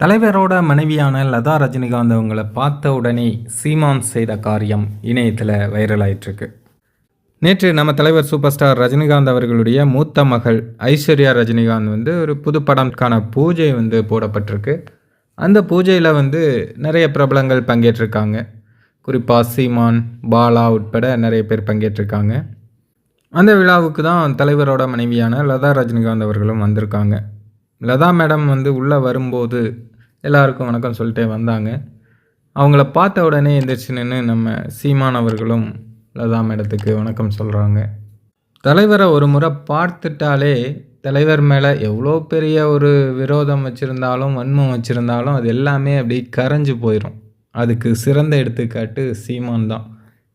தலைவரோட மனைவியான லதா ரஜினிகாந்த் அவங்கள பார்த்த உடனே சீமான் செய்த காரியம் இணையத்தில் வைரல் ஆயிட்டிருக்கு. நேற்று நம்ம தலைவர் சூப்பர் ஸ்டார் ரஜினிகாந்த் அவர்களுடைய மூத்த மகள் ஐஸ்வர்யா ரஜினிகாந்த் ஒரு புது படம்க்கான பூஜை போடப்பட்டிருக்கு. அந்த பூஜையில் நிறைய பிரபலங்கள் பங்கேற்றிருக்காங்க. குறிப்பாக சீமான், பாலா உட்பட நிறைய பேர் பங்கேற்றிருக்காங்க. அந்த விழாவுக்கு தான் தலைவரோட மனைவியான லதா ரஜினிகாந்த் அவர்களும் வந்திருக்காங்க. லதா மேடம் உள்ளே வரும்போது எல்லாருக்கும் வணக்கம் சொல்லிட்டே வந்தாங்க. அவங்கள பார்த்த உடனே எந்திரிச்சு நின்று நம்ம சீமான் அவர்களும் லதா மேடத்துக்கு வணக்கம் சொல்கிறாங்க. தலைவரை ஒரு முறை பார்த்துட்டாலே தலைவர் மேலே எவ்வளோ பெரிய ஒரு விரோதம் வச்சுருந்தாலும், வன்மம் வச்சுருந்தாலும் அது எல்லாமே அப்படி கரைஞ்சு போயிடும். அதுக்கு சிறந்த எடுத்துக்காட்டு சீமான் தான்.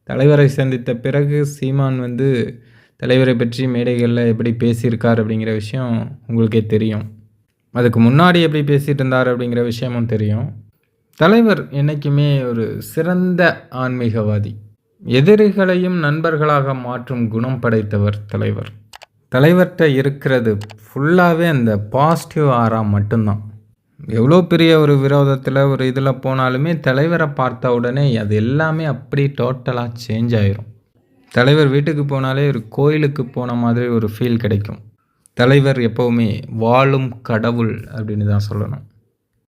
தலைவரை சந்தித்த பிறகு சீமான் தலைவரை பற்றி மேடைகளில் எப்படி பேசியிருக்கார் அப்படிங்கிற விஷயம் உங்களுக்கே தெரியும். அதுக்கு முன்னாடி எப்படி பேசிகிட்டு இருந்தார் அப்படிங்கிற விஷயமும் தெரியும். தலைவர் என்றைக்குமே ஒரு சிறந்த ஆன்மீகவாதி. எதிரிகளையும் நண்பர்களாக மாற்றும் குணம் படைத்தவர் தலைவர். தலைவர்கிட்ட இருக்கிறது ஃபுல்லாகவே அந்த பாசிட்டிவ் ஆரா மட்டும்தான். எவ்வளோ பெரிய ஒரு விரோதத்தில் ஒரு இதில் போனாலுமே தலைவரை பார்த்த உடனே அது எல்லாமே அப்படி டோட்டலாக சேஞ்ச் ஆயிரும். தலைவர் வீட்டுக்கு போனாலே ஒரு கோயிலுக்கு போன மாதிரி ஒரு ஃபீல் கிடைக்கும். தலைவர் எப்போவுமே வாழும் கடவுள் அப்படின்னு தான் சொல்லணும்.